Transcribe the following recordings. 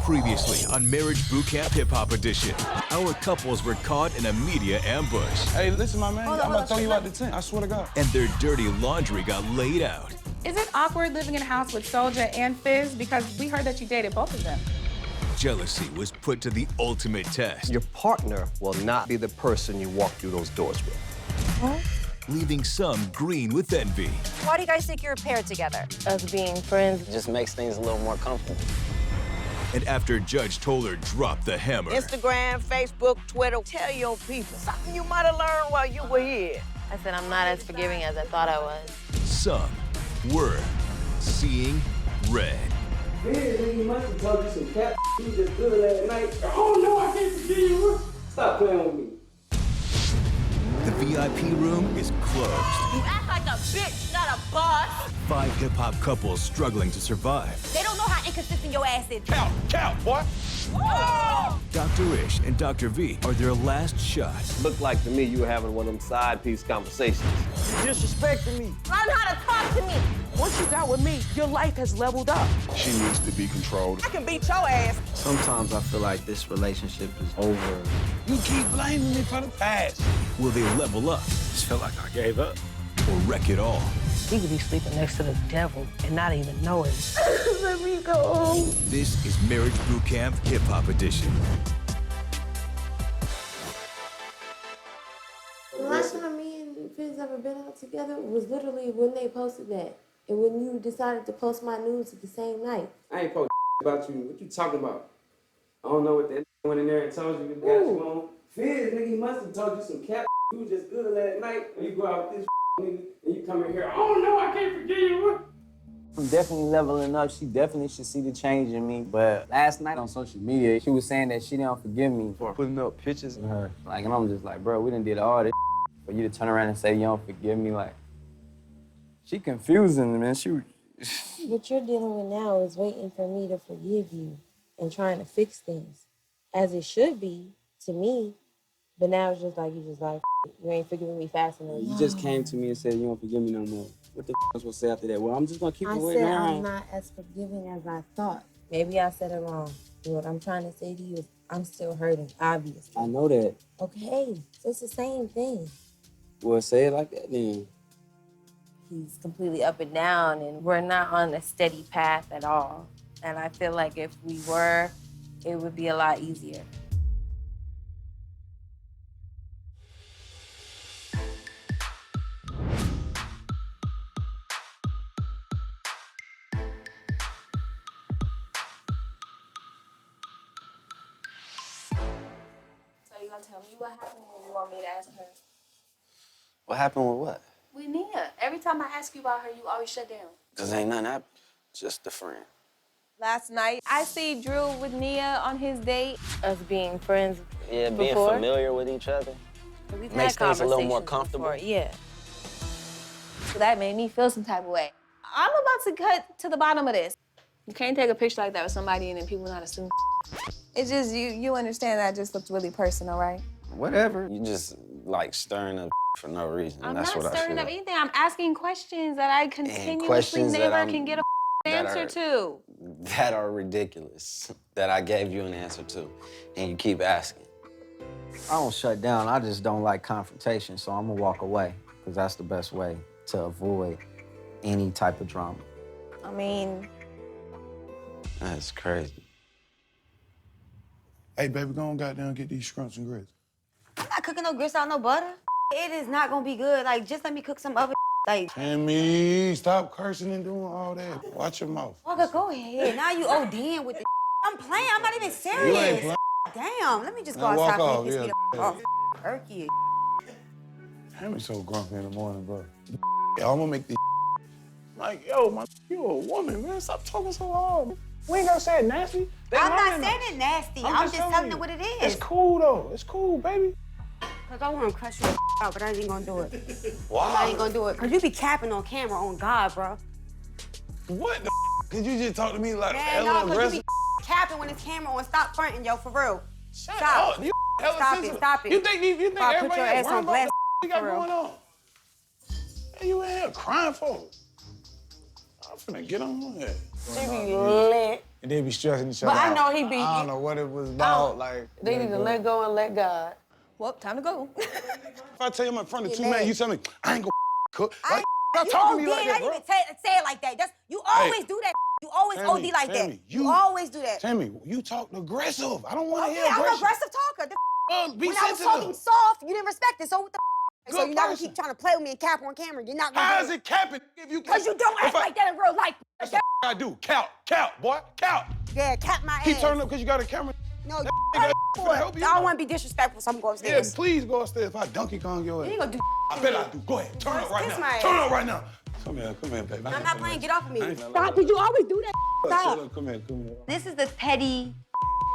Previously on Marriage Boot Camp Hip Hop Edition, our couples were caught in a media ambush. Hey, listen, my man, I'm about to throw you out the tent, I swear to God. And their dirty laundry got laid out. Is it awkward living in a house with Soujla and Fizz? Because we heard that you dated both of them. Jealousy was put to the ultimate test. Your partner will not be the person you walk through those doors with. What? Leaving some green with envy. Why do you guys think you're paired together? Us being friends just makes things a little more comfortable. And after Judge Toler dropped the hammer, Instagram, Facebook, Twitter, tell your people something you might have learned while you were here. I said I'm not as forgiving as I thought I was. some were seeing red. Man, you must have told you some cat you just good last night. Oh no, I can't forgive you. Stop playing with me. The VIP room is closed. You act like a bitch, not a boss. 5 hip-hop couples struggling to survive. They don't know how inconsistent your ass is. Count, boy. Whoa! Dr. Ish and Dr. V are their last shot. Looked like to me you were having one of them side piece conversations. You disrespecting me. Learn how to talk to me. Once you got with me, your life has leveled up. She needs to be controlled. I can beat your ass. Sometimes I feel like this relationship is over. You keep blaming me for the past. Will they level up? Just feel like I gave up. Or wreck it all? He could be sleeping next to the devil and not even know it. Let me go. This is Marriage Boot Camp Hip Hop Edition. The last time me and Fizz ever been out together was literally when they posted that. And when you decided to post my news at the same night. I ain't posting about you. What you talking about? I don't know what that went in there and told you got you on. Fizz, nigga, he must have told you some cat you was just good last night. And you go out with this nigga and you come in here, oh no, I can't forgive you. I'm definitely leveling up. She definitely should see the change in me. But last night on social media, she was saying that she didn't forgive me for putting up pictures of her. Like, and I'm just like, bro, we done did all this for you to turn around and say you don't forgive me. Like, she confusing, man. What you're dealing with now is waiting for me to forgive you and trying to fix things. As it should be to me, but now it's just like, you ain't forgiving me fast enough. You just came to me and said you don't forgive me no more. What the was supposed to say after that? Well, I'm just gonna keep it I waiting said around. I'm not as forgiving as I thought. Maybe I said it wrong. What I'm trying to say to you is I'm still hurting, obviously. I know that. Okay, so it's the same thing. Well, say it like that then. He's completely up and down, and we're not on a steady path at all. And I feel like if we were, it would be a lot easier. So you gonna tell me what happened, or you want me to ask her? What happened with what? With Nia. Every time I ask you about her, you always shut down. Because ain't nothing happened. Just a friend. Last night, I see Drew with Nia on his date. Us being friends Yeah, being before. familiar with each other. We've Makes had things a little more conversations comfortable. before, yeah. So that made me feel some type of way. I'm about to cut to the bottom of this. You can't take a picture like that with somebody and then people not assume. It's just, you understand that just looked really personal, right? Whatever. You just, like, stirring up for no reason. I'm That's not what I stirring feel. up anything. I'm asking questions that I continuously questions that never can get a that answer are- to. That are ridiculous, that I gave you an answer to, and you keep asking. I don't shut down. I just don't like confrontation, so I'm gonna walk away, because that's the best way to avoid any type of drama. I mean, That's crazy. Hey, baby, go on goddamn get these scrunts and grits. I'm not cooking no grits out no butter. It is not gonna be good. Like, just let me cook some other like. Tammy, stop cursing and doing all that. Watch your mouth. Waka, go ahead. Now you ODing with the I'm playing. I'm not even serious. You ain't playing. Damn, let me just go Now walk outside off, and piss me yeah. the off. Turkey. Tammy's so grumpy in the morning, bro. Yeah, I'm gonna make these like, yo, you a woman, man. Stop talking so hard. We ain't gonna say it nasty. I'm not saying it nasty. I'm just telling you what it is. It's cool, though. It's cool, baby. Cause I wanna crush you out, but I ain't gonna do it. Why? I ain't gonna do it. Cause you be capping on camera on God, bro. What the Did you just talk to me like Man, hella no, cause aggressive? you be capping when it's camera on. Stop fronting, yo, for real. Shut Stop. up. You hella Stop it, sensitive. stop it. You think I'll put everybody your else ass worried on about blast, what you got for real. going on? Hey, you in here crying for? I'm finna get on here. She be lit. and they be stressing each But other I out. know he be- I don't know what it was about. Like They need to let go and let God. Well, time to go. If I tell you I'm in front of two Yeah, men, man. you tell me I ain't gonna cook. Like, stop You talking to OD, me like that, I bro. didn't even say it like that. You always do that. You always Tammy, OD like Tammy, that. You always do that. Tammy, you talk aggressive. I don't want to Okay, hear I'm an aggression. aggressive talker. Be When I was sensitive. talking soft, you didn't respect it. So what the Good So you're not gonna person. keep trying to play with me and cap on camera. You're not gonna How do is it capping? If you Because you don't act like that in real life. That's the I do. Count, boy, count. Yeah, cap my Keep ass. turning up because you got a camera. No, That you nigga for finna it. help you. I don't want to be disrespectful, so I'm going Yeah, upstairs. please go upstairs. If I Donkey Kong your ass. You ain't gonna do I bet I do. Go ahead. Turn up right kiss now. my Turn ass. up right now. Come here, baby. I'm not playing. Get off of me. I ain't gonna Stop, lie. because you always do that. Shut Stop. up. Come here. This is the petty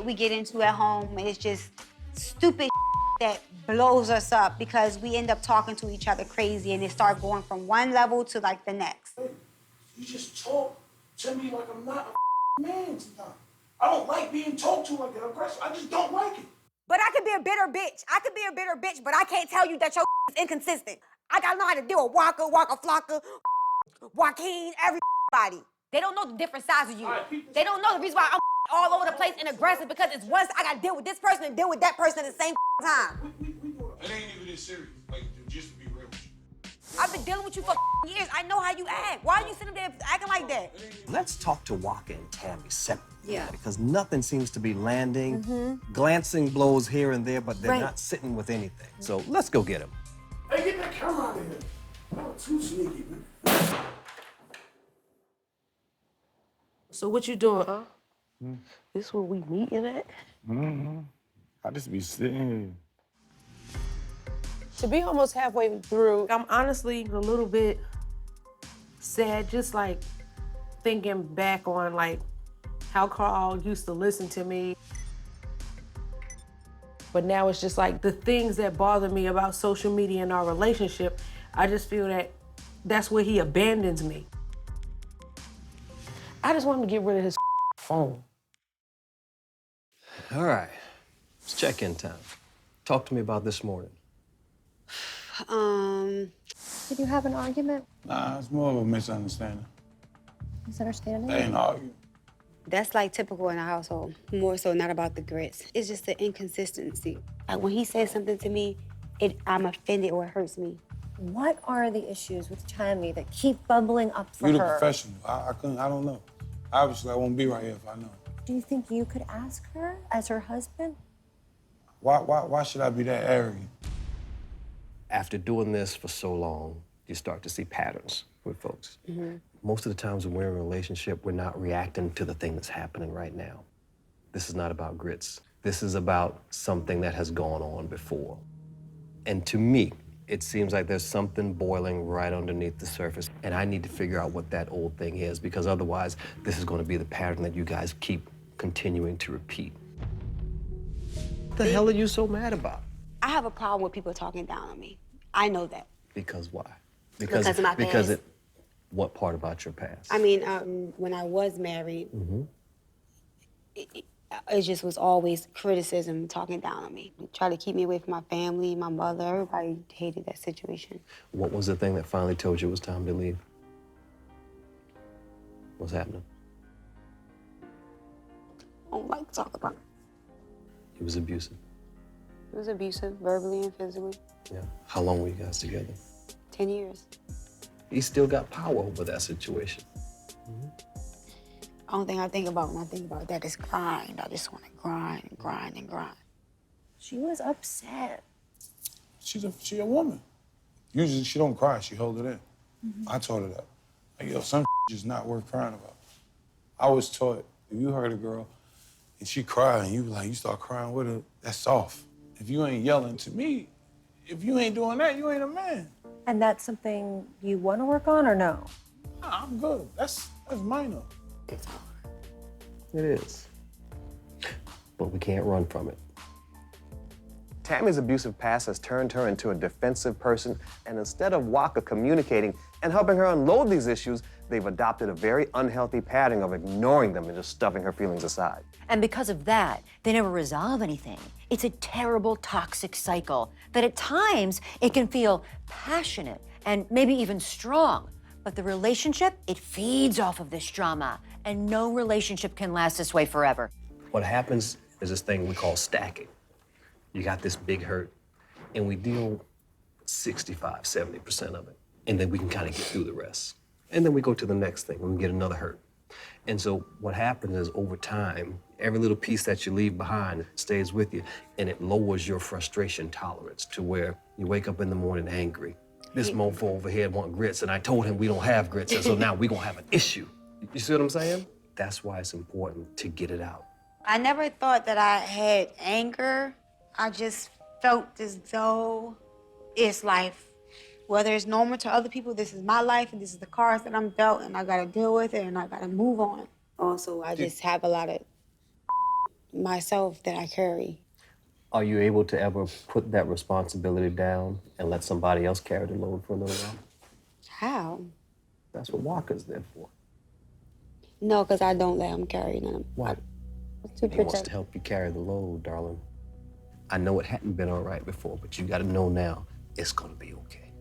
we get into at home, and it's just stupid that blows us up because we end up talking to each other crazy, and it starts going from one level to like the next. You just talk to me like I'm not a man sometimes. I don't like being talked to like that aggressive. I just don't like it. But I could be a bitter bitch. But I can't tell you that your is inconsistent. I gotta know how to deal with Waka, Flocka, Joaquin, everybody. They don't know the different sides of you. They don't know the reason why I'm all over the place and aggressive because it's once I gotta deal with this person and deal with that person at the same time. It ain't even this serious. Like, just to be real with you. I've been dealing with you for years. I know how you act. Why are you sitting there acting like that? Let's talk to Waka and Tammy separately. Yeah. Because nothing seems to be landing. Glancing blows here and there, but they're Right. not sitting with anything. So let's go get them. Hey, get that camera out of here. Y'all too sneaky, man. So what you doing, huh? This where we meeting at? I just be sitting here. To be almost halfway through, I'm honestly a little bit sad, just like thinking back on like how Carl used to listen to me. But now it's just like the things that bother me about social media and our relationship, I just feel that that's where he abandons me. I just want him to get rid of his phone. All right. It's check-in time. Talk to me about this morning. Did you have an argument? Nah, it's more of a misunderstanding. Misunderstanding? They ain't arguing. That's like typical in our household. More so not about the grits. It's just the inconsistency. Like when he says something to me, I'm offended or it hurts me. What are the issues with Tammy that keep bubbling up for You the her? professional. I don't know. Obviously, I won't be right here if I know. Do you think you could ask her as her husband? Why should I be that arrogant? After doing this for so long, you start to see patterns with folks. Most of the times when we're in a relationship, we're not reacting to the thing that's happening right now. This is not about grits. This is about something that has gone on before. And to me, it seems like there's something boiling right underneath the surface, and I need to figure out what that old thing is, because otherwise, this is going to be the pattern that you guys keep continuing to repeat. What the hell are you so mad about? I have a problem with people talking down on me. I know that. Because why? Because of my Because past. what part about your past? I mean, when I was married, it just was always criticism, talking down on me. Try to keep me away from my family, my mother. Everybody hated that situation. What was the thing that finally told you it was time to leave? What's happening? I don't like to talk about it. It was abusive. It was abusive, verbally and physically. Yeah. How long were you guys together? 10 years. He still got power over that situation. Only thing I think about when I think about that is grind. I just want to grind and grind and grind. She was upset. She a woman. Usually she don't cry, she hold it in. I told her that. Like, yo, some just not worth crying about. I was taught, if you hurt a girl and she cry and you start crying with her, that's soft. If you ain't yelling to me, if you ain't doing that, you ain't a man. And that's something you want to work on or no? Nah, I'm good. That's minor. It's hard. It is. But we can't run from it. Tammy's abusive past has turned her into a defensive person, and instead of Waka communicating and helping her unload these issues, they've adopted a very unhealthy pattern of ignoring them and just stuffing her feelings aside. And because of that, they never resolve anything. It's a terrible, toxic cycle that at times it can feel passionate and maybe even strong, But the relationship, it feeds off of this drama. And no relationship can last this way forever. What happens is this thing we call stacking. You got this big hurt, and we deal 65, 70% of it. And then we can kind of get through the rest. And then we go to the next thing, and we get another hurt. And so what happens is over time, every little piece that you leave behind stays with you, and it lowers your frustration tolerance to where you wake up in the morning angry. This mofo over here want grits, and I told him we don't have grits, and so now we're gonna have an issue. You see what I'm saying? That's why it's important to get it out. I never thought that I had anger. I just felt as though it's life. Whether it's normal to other people, this is my life, and this is the cards that I'm dealt, and I gotta deal with it, and I gotta move on. Also, I just have a lot of myself that I carry. Are you able to ever put that responsibility down and let somebody else carry the load for a little while? How? That's what Waka's there for. No, because I don't let him carry none. Why? He wants to help you carry the load, darling. I know it hadn't been all right before, but you gotta know now it's gonna be okay.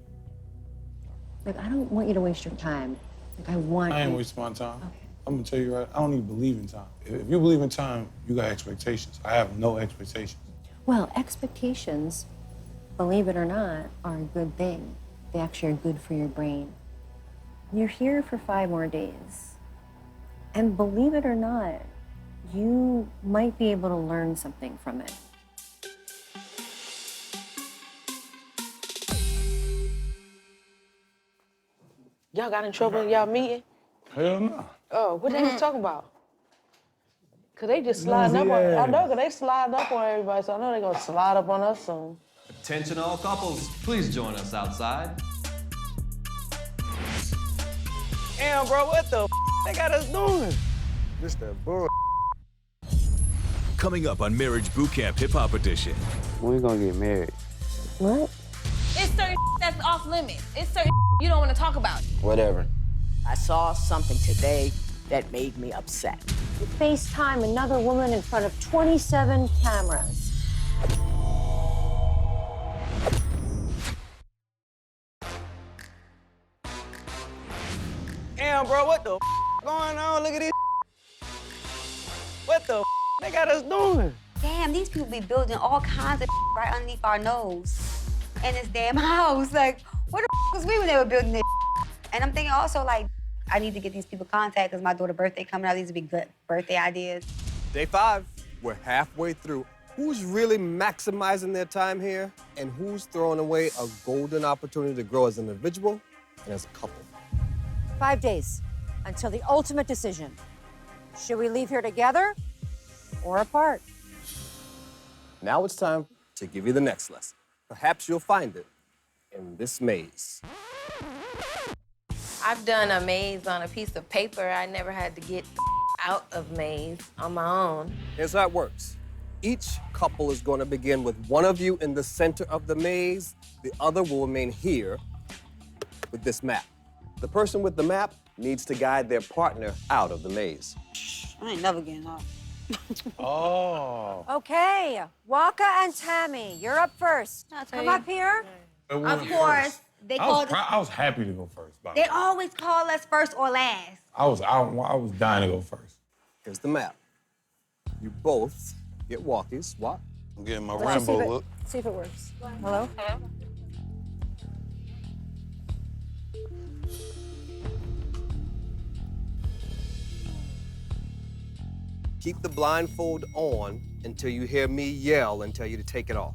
Like, I don't want you to waste your time. Like, I want I ain't you... wasting my time. Okay. I'm gonna tell you right, I don't even believe in time. If you believe in time, you got expectations. I have no expectations. Well, expectations, believe it or not, are a good thing. They actually are good for your brain. You're here for 5 more days. And believe it or not, you might be able to learn something from it. Y'all got in trouble in y'all meeting? Hell no. Oh, what they was talking about? Cause they just sliding up on, I know, cause they slide up on everybody, so I know they gonna slide up on us soon. Attention all couples, please join us outside. Damn, bro, what the they got us doing? Just that bull. Coming up on Marriage Boot Camp Hip Hop Edition. When we gonna get married? What? It's certain that's off limits. It's certain you don't want to talk about. Whatever. I saw something today that made me upset. You FaceTime another woman in front of 27 cameras. Damn, bro, what the going on? Look at this. What the they got us doing? Damn, these people be building all kinds of right underneath our nose in this damn house. Like, where the was we when they were building this? And I'm thinking also, like, I need to get these people contact because my daughter's birthday coming out. These would be good birthday ideas. Day 5, we're halfway through. Who's really maximizing their time here and who's throwing away a golden opportunity to grow as an individual and as a couple? 5 days until the ultimate decision. Should we leave here together or apart? Now it's time to give you the next lesson. Perhaps you'll find it in this maze. I've done a maze on a piece of paper. I never had to get out of maze on my own. Here's how it works. Each couple is going to begin with one of you in the center of the maze. The other will remain here with this map. The person with the map needs to guide their partner out of the maze. I ain't never getting out. Oh. Okay, Waka and Tammy, you're up first. Come up here. Of course, they called us. I was happy to go first. By the They way. always call us first or last. I was dying to go first. Here's the map. You both get walkies. What? I'm getting my Let's see Rambo if it- look. See if it works. Hello? Keep the blindfold on until you hear me yell and tell you to take it off.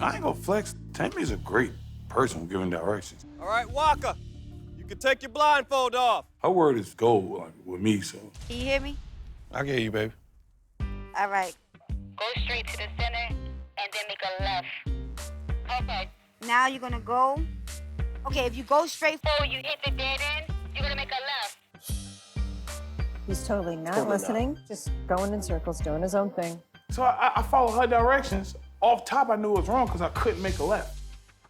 I ain't gonna flex. Tammy's a great person giving directions. All right, Waka, you can take your blindfold off. Her word is gold, like, with me, so. Can you hear me? I can hear you, baby. All right. Go straight to the center and then make a left. Okay. Now you're gonna go. Okay, if you go straight Before you hit the dead end, you're gonna make a left. He's totally not listening, just going in circles, doing his own thing. So I followed her directions. Off top, I knew it was wrong because I couldn't make a left.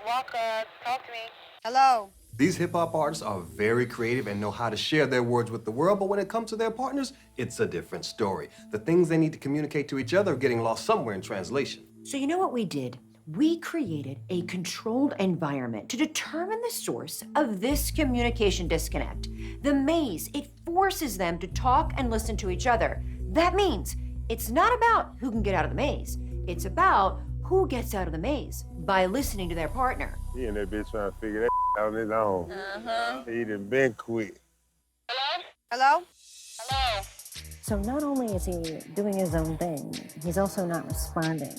Waka, talk to me. Hello. These hip-hop artists are very creative and know how to share their words with the world, but when it comes to their partners, it's a different story. The things they need to communicate to each other are getting lost somewhere in translation. So you know what we did? We created a controlled environment to determine the source of this communication disconnect. The maze, it forces them to talk and listen to each other. That means it's not about who can get out of the maze. It's about who gets out of the maze by listening to their partner. He and that bitch trying to figure that out on his own. He done been quit. Hello? Hello? So not only is he doing his own thing, he's also not responding.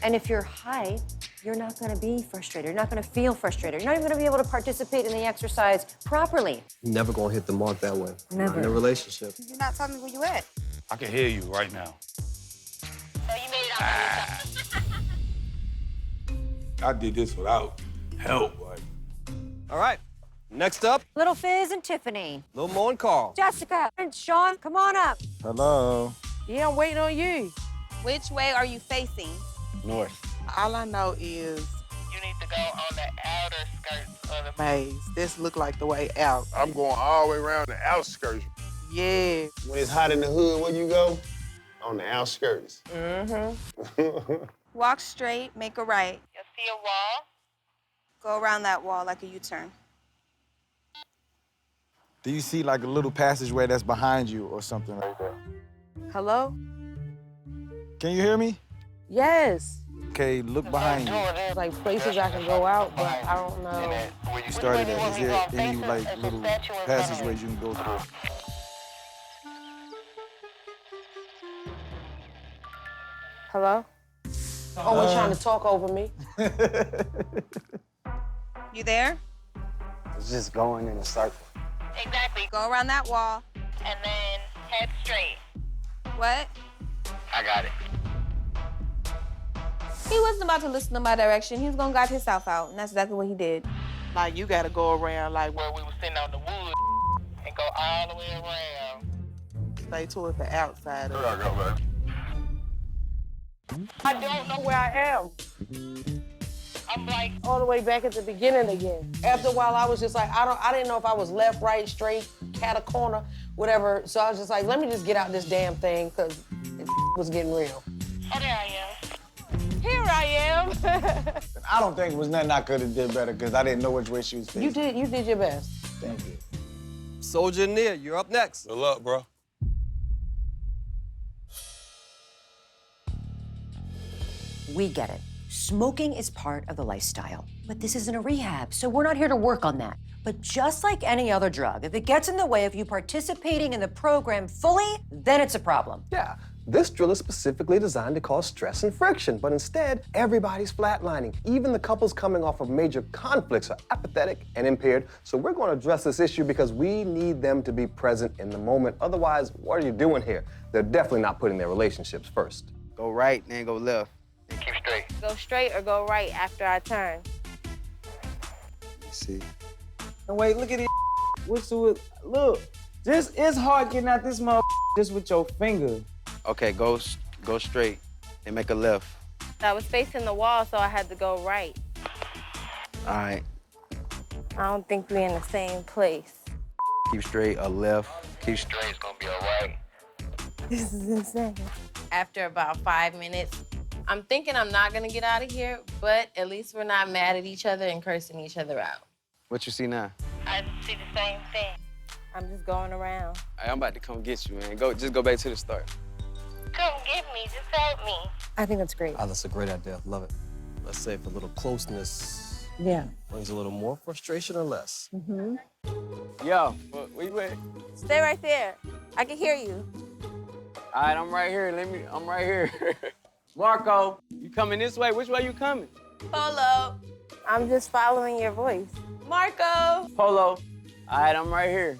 And if you're high, you're not gonna be frustrated. You're not gonna feel frustrated. You're not even gonna be able to participate in the exercise properly. You're never gonna hit the mark that way. Never. In a relationship. You're not telling me where you at. I can hear you right now. So you made it out. I did this without help, like. All right, next up, Little Fizz and Tiffany. Lil Mo and Carl. Jessica and Sean, come on up. Hello. Yeah, I'm waiting on you. Which way are you facing? North. All I know is You need to go on the outer skirts of the maze. This look like the way out. I'm going all the way around the outskirts. Yeah. When it's hot in the hood, where you go? On the outskirts. Walk straight, make a right. You see a wall? Go around that wall like a U-turn. Do you see like a little passageway that's behind you or something like that? Hello? Can you hear me? Yes. Okay, look behind you. Like places I can go out, but I don't know. You started at. Is there any like little passageways you can go through? Hello? Always trying to talk over me. You there? It's just going in a circle. Exactly. Go around that wall. And then head straight. What? I got it. He wasn't about to listen to my direction. He was gonna got himself out, and that's exactly what he did. Like you gotta go around like Where we were sitting on the wood and go all the way around. stay towards the outside of it. Where I go, man? I don't know where I am. I'm like all the way back at the beginning again. After a while, I was just like, I didn't know if I was left, right, straight, cat a corner, whatever. So I was just like, let me just get out this damn thing, because it was getting real. Oh, there I am. Here I am. I don't think it was nothing I could have did better because I didn't know which way she was facing. You did your best. Thank you. Soujla and Nia, you're up next. Good luck, bro. We get it. Smoking is part of the lifestyle. But this isn't a rehab, so we're not here to work on that. But just like any other drug, if it gets in the way of you participating in the program fully, then it's a problem. Yeah, this drill is specifically designed to cause stress and friction, but instead, everybody's flatlining. Even the couples coming off of major conflicts are apathetic and impaired, so we're going to address this issue because we need them to be present in the moment. Otherwise, what are you doing here? They're definitely not putting their relationships first. Go right, then go left. Keep straight. Go straight or go right after I turn. See. And wait, look at it. Look, this is hard getting out this mother just with your finger. Okay, go straight and make a left. I was facing the wall, so I had to go right. All right. I don't think we're in the same place. Keep straight, a left. Keep Straight, it's gonna be all right. This is insane. After about 5 minutes, I'm thinking I'm not gonna get out of here, but at least we're not mad at each other and cursing each other out. What you see now? I see the same thing. I'm just going around. All right, I'm about to come get you, man. Just go back to the start. Come get me, just help me. I think that's great. Oh, that's a great idea. Love it. Let's say if a little closeness Yeah. brings a little more frustration or less. Mm-hmm. Yo, where you at? Stay right there. I can hear you. All right, I'm right here. I'm right here. Marco, you coming this way? Which way you coming? Polo. I'm just following your voice. Marco. Polo. All right, I'm right here.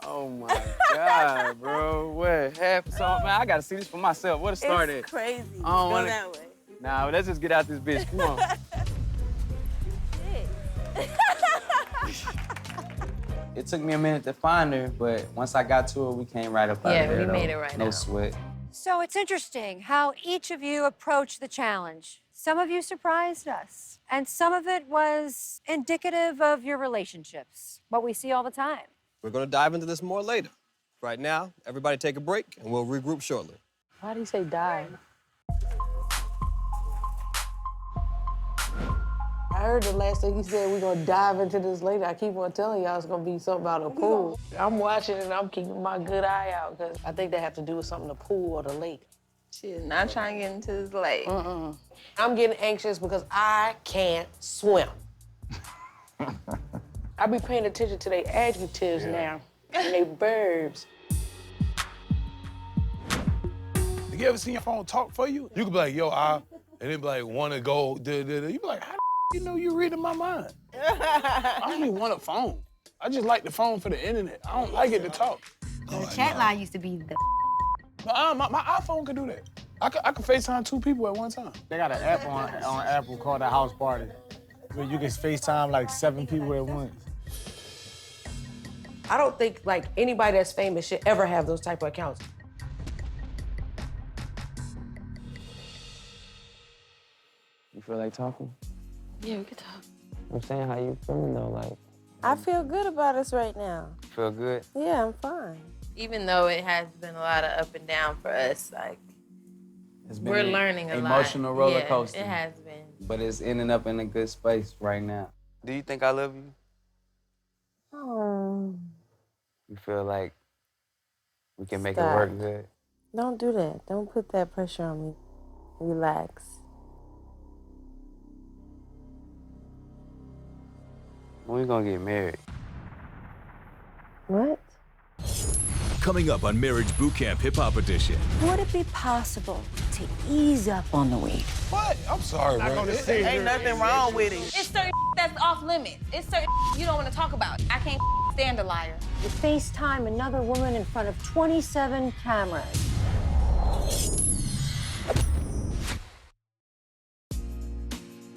Oh my God, bro. What happened? So, man, I gotta see this for myself. Where to start It's at? crazy. I don't Go wanna... that way. Nah, let's just get out this bitch. Come on. It took me a minute to find her, but once I got to her, we came right up out of there. Yeah, we made it right No now. sweat. So it's interesting how each of you approached the challenge. Some of you surprised us, and some of it was indicative of your relationships, what we see all the time. We're gonna dive into this more later. Right now, everybody take a break and we'll regroup shortly. Why do you say die? heard the last thing he said, we're gonna dive into this later. I keep on telling y'all it's gonna be something about a pool. I'm watching and I'm keeping my good eye out, because I think they have to do with something, the pool or the lake. She is not trying to get into this lake. I'm getting anxious because I can't swim. I be paying attention to their adjectives now and they verbs. You ever seen your phone talk for you? You could be like, yo, and then be like, wanna go, You be like, how the you know you reading my mind? I don't even want a phone. I just like the phone for the internet. I don't like it to talk. The chat line used to be the. My iPhone can do that. I can FaceTime 2 people at one time. They got an app on Apple called a house party, where you can FaceTime like 7 people at once. I don't think like anybody that's famous should ever have those type of accounts. You feel like talking? Yeah, we could talk. I'm saying, how you feeling though? Like, I feel good about us right now. feel good? Yeah, I'm fine. Even though it has been a lot of up and down for us, like, It's been we're an learning a lot. emotional roller coaster. Yeah, it has been. But it's ending up in a good space right now. Do you think I love you? Oh, You feel like we can make it Stop. work good? don't do that. Don't put that pressure on me. Relax. When we gonna get married? What? Coming up on Marriage Boot Camp Hip Hop Edition. Would it be possible to ease up on the weed? What? I'm sorry, bro. Ain't nothing wrong with it. It's certain that's off limits. It's certain you don't want to talk about. I can't stand a liar. You FaceTime another woman in front of 27 cameras.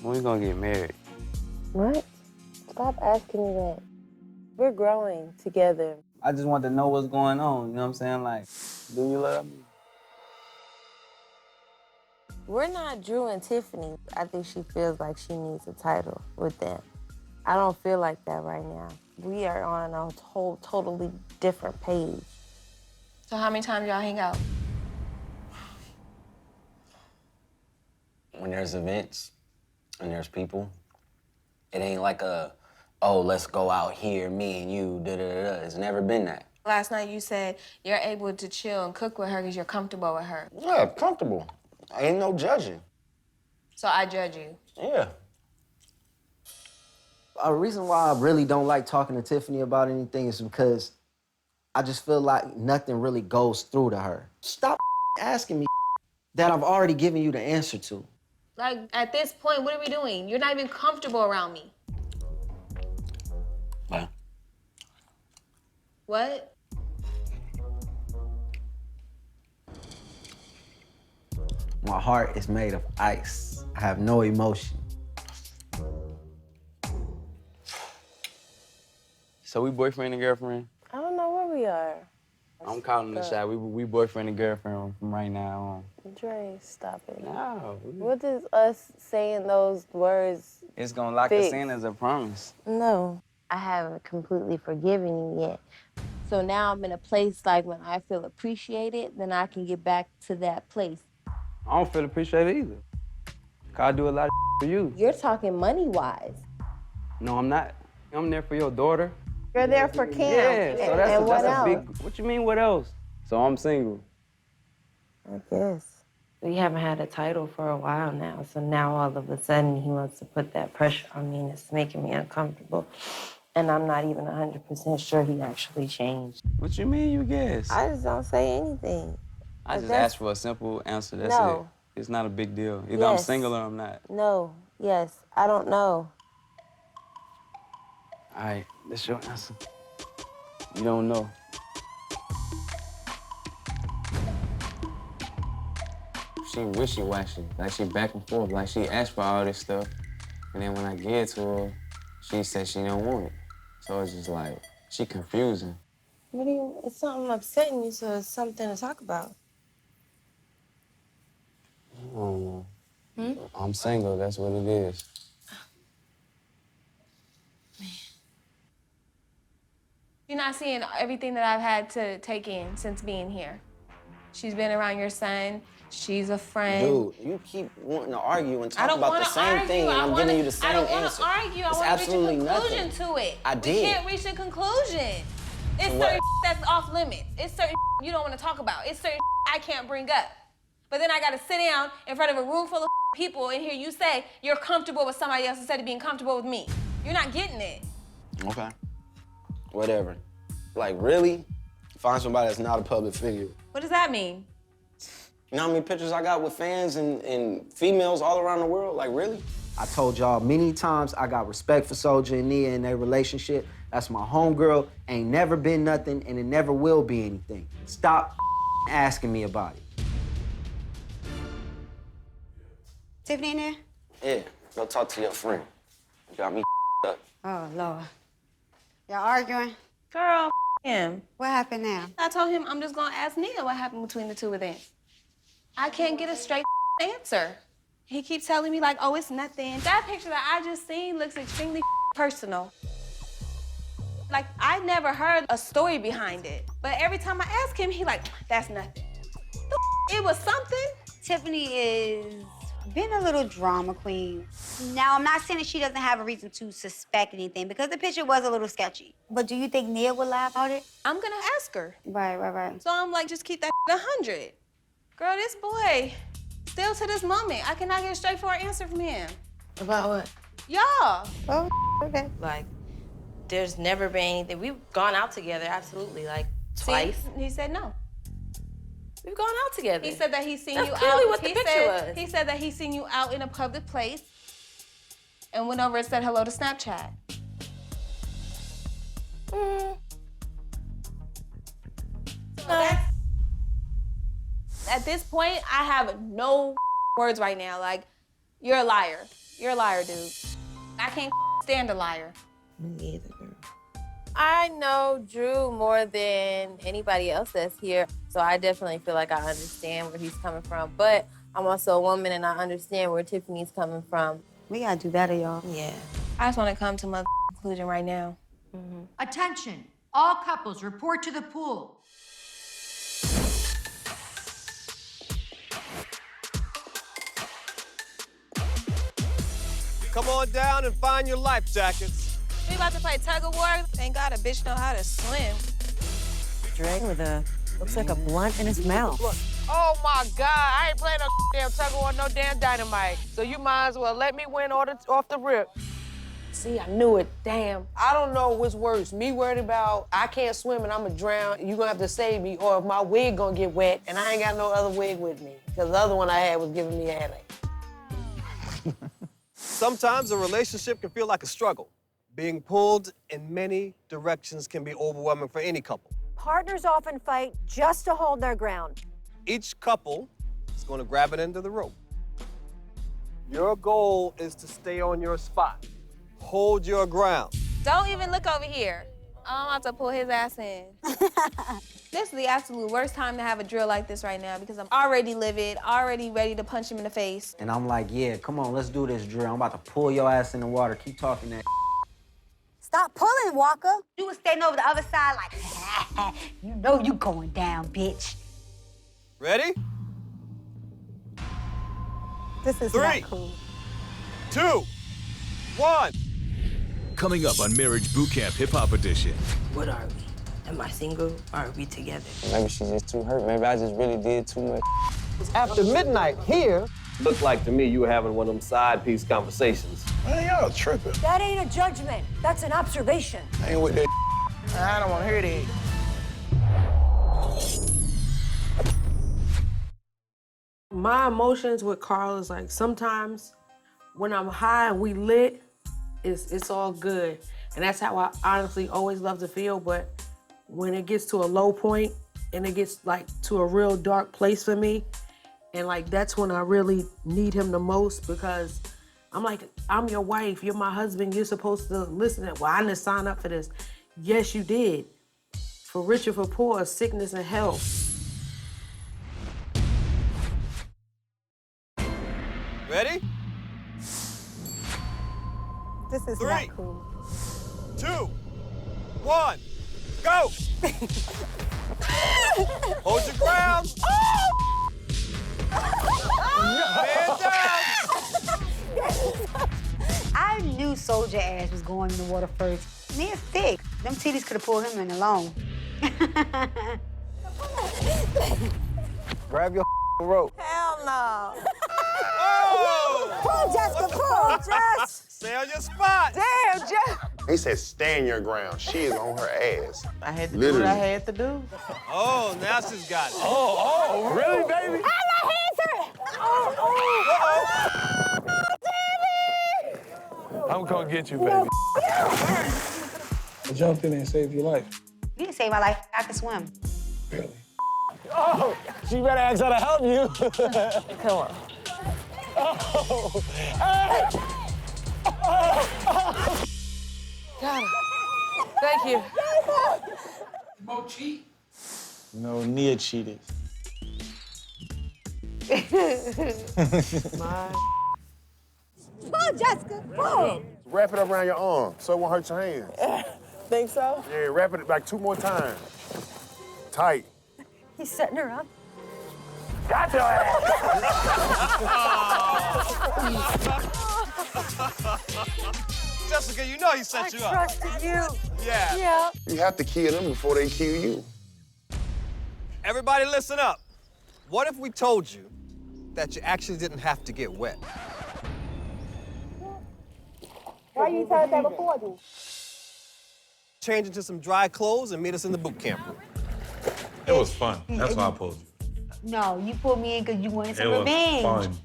When we gonna get married? What? Stop asking me that. We're growing together. I just want to know what's going on, you know what I'm saying? Like, do you love me? We're not Drew and Tiffany. I think she feels like she needs a title with them. I don't feel like that right now. We are on a whole totally different page. So how many times y'all hang out? When there's events and there's people, it ain't like oh, let's go out here, me and you, da-da-da-da. It's never been that. Last night you said you're able to chill and cook with her because you're comfortable with her. Yeah, comfortable. Ain't no judging. So I judge you. Yeah. A reason why I really don't like talking to Tiffany about anything is because I just feel like nothing really goes through to her. Stop asking me that I've already given you the answer to. Like, at this point, what are we doing? You're not even comfortable around me. What? What? My heart is made of ice. I have no emotion. So we boyfriend and girlfriend? I don't know where we are. I'm calling the shot. We boyfriend and girlfriend from right now on. Dre, stop it. No. What does us saying those words It's gonna lock fix? us in as a promise. No, I haven't completely forgiven you yet. So now I'm in a place like when I feel appreciated, then I can get back to that place. I don't feel appreciated either. 'Cause I do a lot of for you. You're talking money-wise. No, I'm not. I'm there for your daughter. You're there for Cam. Yeah, so that's, and what that's else? a big. What you mean, what else? So I'm single. I guess. We haven't had a title for a while now, so now all of a sudden he wants to put that pressure on me and it's making me uncomfortable. And I'm not even 100% sure he actually changed. What you mean, you guess? I just don't say anything. I just that's- asked for a simple answer. That's No. it. It's not a big deal. Either I'm Yes. single or I'm not. No, yes, I don't know. All right, that's your answer. You don't know. She wishy-washy, like she back and forth, like she asked for all this stuff, and then when I give it to her, she said she don't want it. So it's just like, she confusing. What do you, it's something upsetting you, so it's something to talk about. I don't know. I'm single, that's what it is. You're not seeing everything that I've had to take in since being here. She's been around your son. She's a friend. Dude, you keep wanting to argue and I talk don't about the wanna same argue. thing, and I'm giving you the same I don't want answer. to argue. I It's want to reach a absolutely conclusion nothing. to it. I We did. can't reach a conclusion. It's To what? certain that's off limits. It's certain you don't want to talk about. It's certain I can't bring up. But then I got to sit down in front of a room full of people and hear you say you're comfortable with somebody else instead of being comfortable with me. You're not getting it. Okay. Whatever. Like, really? Find somebody that's not a public figure. What does that mean? You know how many pictures I got with fans and females all around the world? Like, really? I told y'all many times I got respect for Soujla and Nia and their relationship. That's my homegirl. Ain't never been nothing, and it never will be anything. Stop asking me about it. Tiffany in there? Yeah, go talk to your friend. You got me up. Oh, Lord. Y'all arguing? Girl, him. What happened now? I told him I'm just gonna ask Nia what happened between the two of them. I can't get a straight answer. He keeps telling me like, oh, it's nothing. That picture that I just seen looks extremely personal. Like, I never heard a story behind it. But every time I ask him, he like, that's nothing. It was something. Tiffany is been a little drama queen. Now, I'm not saying that she doesn't have a reason to suspect anything because the picture was a little sketchy. But do you think Nia would lie about it? I'm gonna ask her. Right. So I'm like, just keep that 100. Girl, this boy, still to this moment, I cannot get a straightforward answer from him. About what? Y'all. Oh, okay. Like, there's never been anything. We've gone out together, absolutely, like twice. See, he said no. We've gone out together. He said that he's seen That's you clearly out. what the he picture said, was. He said that he's seen you out in a public place and went over and said hello to Snapchat. So at this point, I have no words right now. Like, you're a liar. You're a liar, dude. I can't stand a liar. Me neither, girl. I know Drew more than anybody else that's here, so I definitely feel like I understand where he's coming from. But I'm also a woman, and I understand where Tiffany's coming from. We gotta do better, y'all. Yeah. I just want to come to my conclusion right now. Attention, all couples report to the pool. Come on down and find your life jackets. We about to play tug of war. Thank God a bitch know how to swim. Dre with a, looks like a blunt in his mouth. Oh my God, I ain't playing no damn tug of war, no damn dynamite. So you might as well let me win off the rip. See, I knew it, damn. I don't know what's worse, me worried about I can't swim and I'm gonna drown, you gonna have to save me, or if my wig gonna get wet and I ain't got no other wig with me. Because the other one I had was giving me a headache. Sometimes a relationship can feel like a struggle. Being pulled in many directions can be overwhelming for any couple. Partners often fight just to hold their ground. Each couple is going to grab it into the rope. Your goal is to stay on your spot. Hold your ground. Don't even look over here. I'm about to pull his ass in. This is the absolute worst time to have a drill like this right now because I'm already livid, already ready to punch him in the face. And I'm like, yeah, come on, let's do this drill. I'm about to pull your ass in the water. Keep talking that. Stop pulling, Waka. You was standing over the other side like, you know you going down, bitch. Ready? This is 3, not cool. 2, 1. Coming up on Marriage Boot Camp Hip Hop Edition. What are we? Am I single or are we together? Maybe she's just too hurt. Maybe I just really did too much. After midnight here, looked like to me you were having one of them side piece conversations. Man, y'all tripping. That ain't a judgment, that's an observation. I ain't with that. I don't want to hear that. My emotions with Carl is like sometimes when I'm high and we lit, it's all good. And that's how I honestly always love to feel, but when it gets to a low point and it gets like to a real dark place for me, and like that's when I really need him the most because I'm like, I'm your wife, you're my husband, you're supposed to listen to, well, I didn't sign up for this. Yes, you did. For rich or for poor, sickness and health. Ready? This is 3, not cool. 2, 1, go! Hold your ground. going in the water first. Nia's thick. Them titties could have pulled him in alone. Grab your rope. Hell no. Pull, Jessica, pull, Jess. Stay on your spot. Damn, Jess. He said, stand your ground. She is on her ass. I had to do Literally. what I had to do. Oh, now she's got it. Oh, really, baby? My hands hurt. I'm gonna get you, baby. I jumped in and saved your life. You didn't save my life. I can swim. Really? Oh, she better ask her to help you. Come on. Oh, hey. Got it. Thank you. Mo cheat? No, Nia cheated. Pull, Jessica, pull. Wrap it up around your arm so it won't hurt your hands. Think so? Yeah, wrap it like 2 more times. Tight. He's setting her up. Got your ass. Jessica, you know he set you up. I trusted you. Yeah. Yeah. You have to kill them before they kill you. Everybody listen up. What if we told you that you actually didn't have to get wet? Why you told us that before, then? Change into some dry clothes and meet us in the boot camp room. It was fun. That's why I pulled you. No, you pulled me in because you wanted some It was revenge. fun.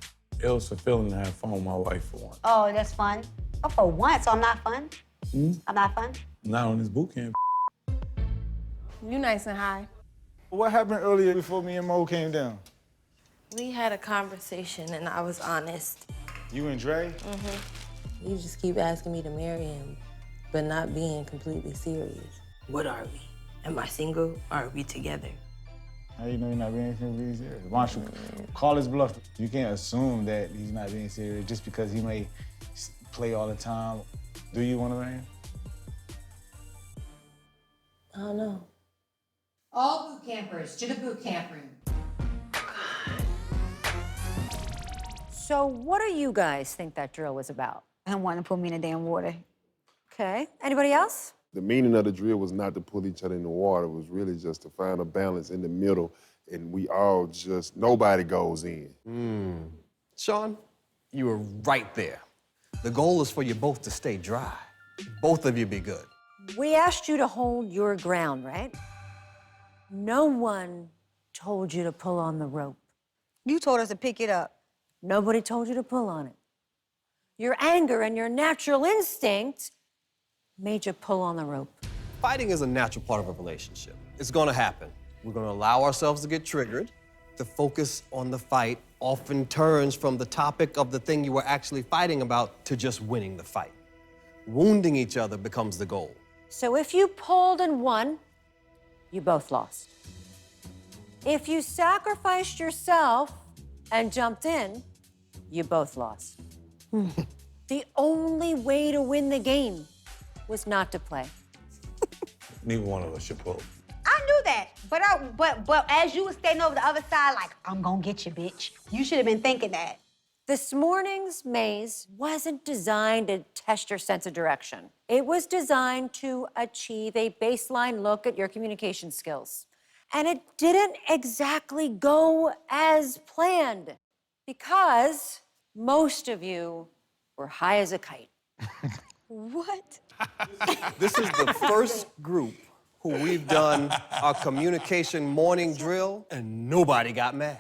It was fulfilling to have fun with my wife for once. Oh, that's fun. Oh, for once, so I'm not fun? I'm not fun? Not on this boot camp. You nice and high. What happened earlier before me and Mo came down? We had a conversation and I was honest. You and Dre? You just keep asking me to marry him, but not being completely serious. What are we? Am I single or are we together? How you know you're not being serious? Why don't you call his bluff? You can't assume that he's not being serious just because he may play all the time. Do you want to marry him? I don't know. All boot campers to the boot camp room. So what do you guys think that drill was about? I don't want to put me in the damn water. Okay, anybody else? The meaning of the drill was not to pull each other in the water. It was really just to find a balance in the middle, and we all just, nobody goes in. Sean, you were right there. The goal is for you both to stay dry. Both of you be good. We asked you to hold your ground, right? No one told you to pull on the rope. You told us to pick it up. Nobody told you to pull on it. Your anger and your natural instinct made you pull on the rope. Fighting is a natural part of a relationship. It's gonna happen. We're gonna allow ourselves to get triggered. The focus on the fight often turns from the topic of the thing you were actually fighting about to just winning the fight. Wounding each other becomes the goal. So if you pulled and won, you both lost. If you sacrificed yourself and jumped in, you both lost. The only way to win the game was not to play. Neither one of us should pull. I knew that, but as you were standing over the other side, like, I'm gonna get you, bitch. You should have been thinking that. This morning's maze wasn't designed to test your sense of direction. It was designed to achieve a baseline look at your communication skills. And it didn't exactly go as planned because most of you were high as a kite. What? This is the first group who we've done our communication morning drill, and nobody got mad.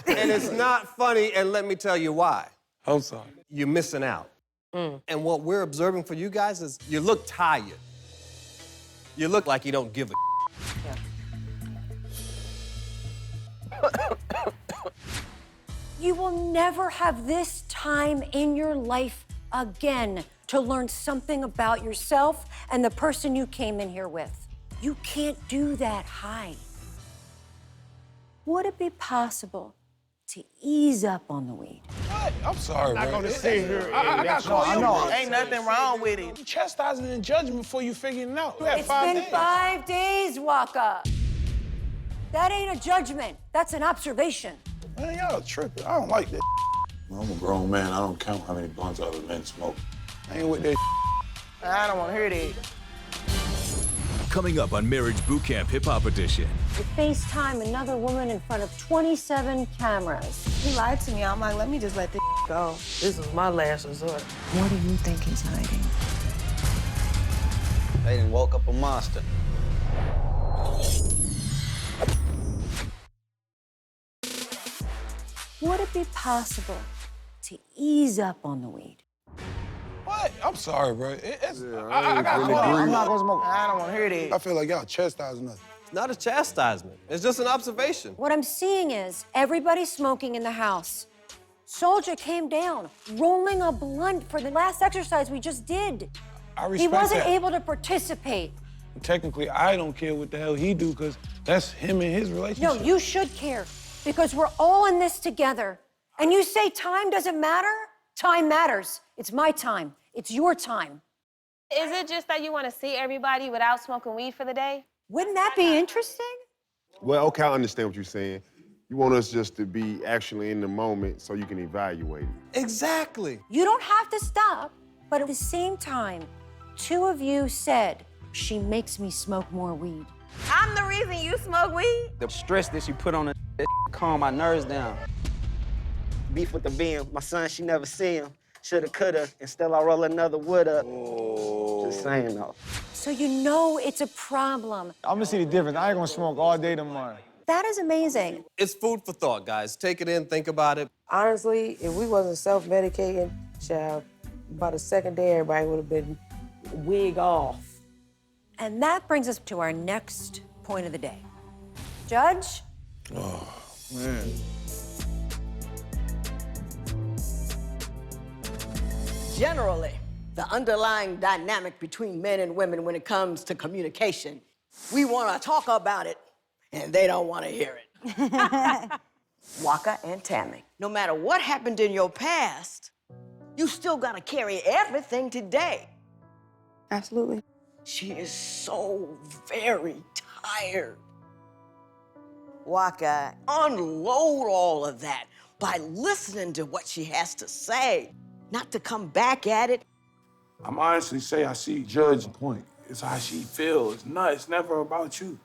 And it's not funny, and let me tell you why. I'm sorry. You're missing out. And what we're observing for you guys is you look tired. You look like you don't give a You will never have this time in your life again to learn something about yourself and the person you came in here with. You can't do that high. Would it be possible to ease up on the weed? What? I'm sorry, I'm not bro. gonna sit here I and got call you. know. Ain't nothing wrong with it. You chastising and judging before you figure it out. You had It's 5 been days. 5 days, Waka. That ain't a judgment. That's an observation. Man, y'all tripping. I don't like that. I'm a grown man. I don't count how many blunts other men smoke. I ain't with that. I don't want to hear that. Coming up on Marriage Boot Camp Hip Hop Edition. You FaceTime another woman in front of 27 cameras. He lied to me. I'm like, let me just let this go. This is my last resort. What do you think he's hiding? They done woke up a monster. Would it be possible to ease up on the weed? What? I'm sorry, bro. I got really caught. agree. I'm not gonna smoke. I don't want to hear that. I feel like y'all chastising us. It's not a chastisement. It's just an observation. What I'm seeing is everybody smoking in the house. Soulja came down, rolling a blunt for the last exercise we just did. I respect He wasn't that. able to participate. Technically, I don't care what the hell he do, because that's him and his relationship. No, you should care, because we're all in this together. And you say time doesn't matter? Time matters. It's my time. It's your time. Is it just that you want to see everybody without smoking weed for the day? Wouldn't that be interesting? Well, okay, I understand what you're saying. You want us just to be actually in the moment so you can evaluate it. Exactly. You don't have to stop, but at the same time, two of you said, she makes me smoke more weed. I'm the reason you smoke weed? The stress that you put on it, calm my nerves down. Beef with the beam. My son, she never see him. Shoulda, coulda, and still I roll another wood up. Just saying, though. So you know it's a problem. I'm gonna see the difference. I ain't gonna smoke all day tomorrow. That is amazing. It's food for thought, guys. Take it in, think about it. Honestly, if we wasn't self-medicating, child, by the second day, everybody would have been wig off. And that brings us to our next point of the day. Judge? Oh, man. Generally, the underlying dynamic between men and women when it comes to communication, we want to talk about it, and they don't want to hear it. Waka and Tammy, no matter what happened in your past, you still got to carry everything today. Absolutely. She is so very tired. Waka, unload all of that by listening to what she has to say, not to come back at it. I'm honestly say I see Judge's point. It's how she feels. It's never about you.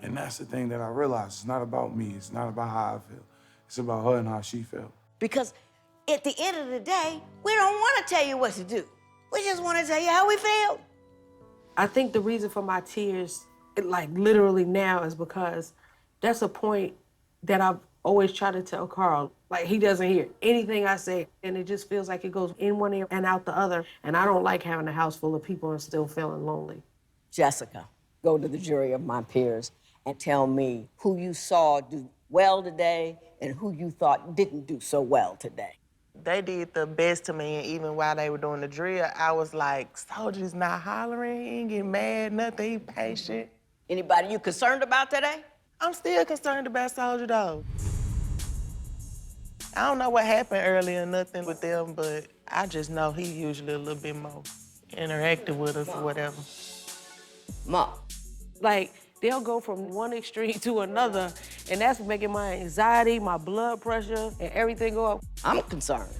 And that's the thing that I realize. It's not about me. It's not about how I feel. It's about her and how she felt. Because at the end of the day, we don't want to tell you what to do. We just want to tell you how we feel. I think the reason for my tears, like literally now, is because that's a point that I've always tried to tell Carl. Like, he doesn't hear anything I say, and it just feels like it goes in one ear and out the other. And I don't like having a house full of people and still feeling lonely. Jessica, go to the jury of my peers and tell me who you saw do well today and who you thought didn't do so well today. They did the best to me, and even while they were doing the drill, I was like, Soldier's not hollering, he ain't getting mad, nothing, he patient. Anybody you concerned about today? I'm still concerned about Soulja, though. I don't know what happened earlier, nothing with them, but I just know he usually a little bit more interactive with us or whatever. Mom. Like, they'll go from one extreme to another, and that's making my anxiety, my blood pressure, and everything go up. I'm concerned.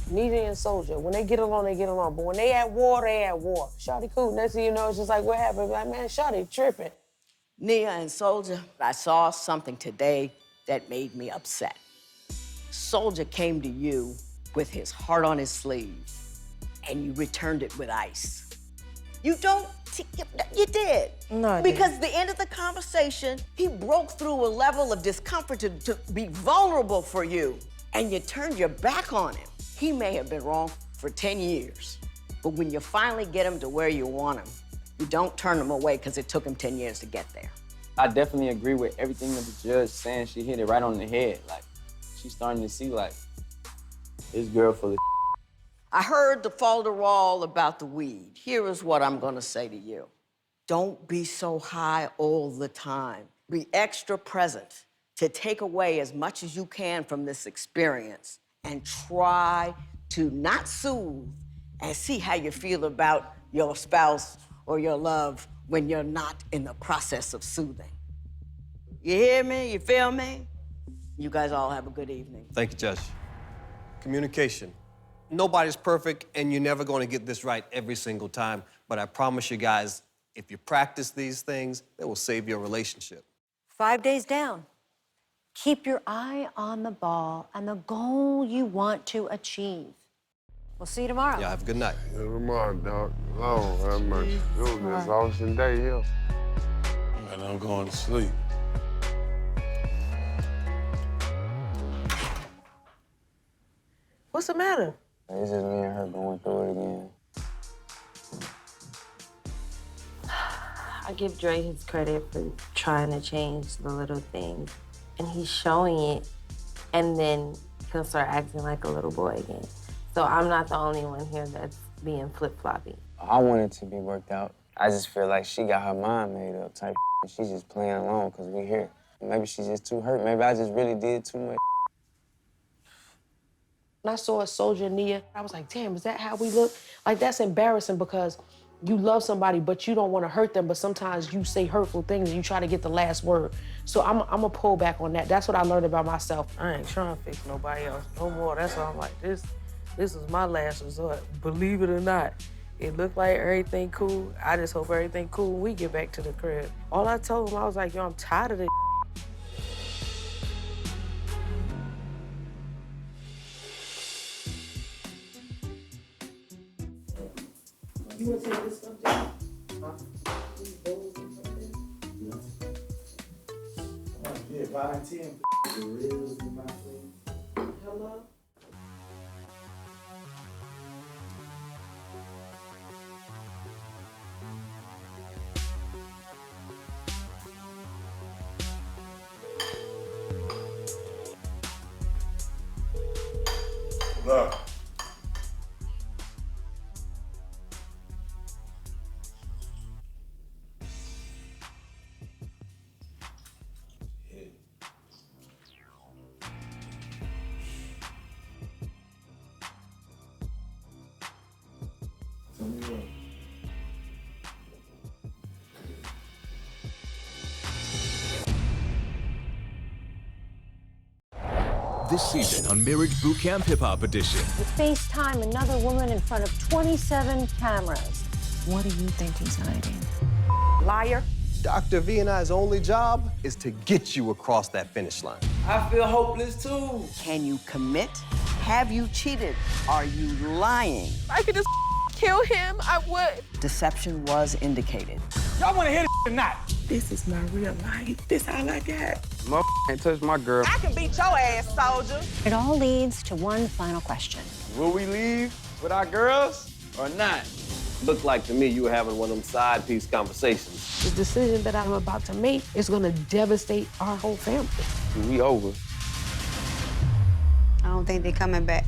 Nia and Soulja, when they get along, they get along. But when they at war, they at war. Shawty cool. Next thing you know, it's just like, what happened? Like, man, Shawty tripping. Nia and Soulja, I saw something today that made me upset. Soulja came to you with his heart on his sleeve, and you returned it with ice. You did. No, I didn't. Because the end of the conversation, he broke through a level of discomfort to be vulnerable for you, and you turned your back on him. He may have been wrong for 10 years, but when you finally get him to where you want him, you don't turn him away because it took him 10 years to get there. I definitely agree with everything that the judge saying. She hit it right on the head. Like, she's starting to see, like, this girl full of I heard the falderall about the weed. Here is what I'm gonna say to you. Don't be so high all the time. Be extra present to take away as much as you can from this experience and try to not soothe and see how you feel about your spouse or your love when you're not in the process of soothing. You hear me? You feel me? You guys all have a good evening. Thank you, Judge. Communication. Nobody's perfect, and you're never going to get this right every single time. But I promise you guys, if you practice these things, it will save your relationship. 5 days down. Keep your eye on the ball and the goal you want to achieve. We'll see you tomorrow. Yeah, have a good night. Yeah, tomorrow, dog. Lord have mercy. It was an exhausting day here. And I'm going to sleep. What's the matter? It's just me and her going through it again. I give Dre his credit for trying to change the little things. And he's showing it, and then he'll start acting like a little boy again. So I'm not the only one here that's being flip-floppy. I want it to be worked out. I just feel like she got her mind made up type and she's just playing along because we here. Maybe she's just too hurt. Maybe I just really did too much. When I saw Soujla Nia, I was like, damn, is that how we look? Like, that's embarrassing because you love somebody, but you don't want to hurt them, but sometimes you say hurtful things and you try to get the last word. So I'm gonna pull back on that. That's what I learned about myself. I ain't trying to fix nobody else no more. That's why I'm like, this is my last resort. Believe it or not. It looked like everything cool. I just hope everything cool when we get back to the crib. All I told him, I was like, yo, I'm tired of this. You want to take this stuff down? Yeah, volunteering for the reels in my face. Hello? Look. This season on Marriage Boot Camp Hip Hop Edition. You FaceTime another woman in front of 27 cameras. What do you think he's hiding? Liar. Dr. V and I's only job is to get you across that finish line. I feel hopeless too. Can you commit? Have you cheated? Are you lying? If I could just kill him, I would. Deception was indicated. Y'all wanna hear this or not? This is my real life. This all I got. Mother ain't touch my girl. I can beat your ass, soldier. It all leads to one final question. Will we leave with our girls or not? Looked like to me you were having one of them side piece conversations. The decision that I'm about to make is gonna devastate our whole family. We over. I don't think they're coming back.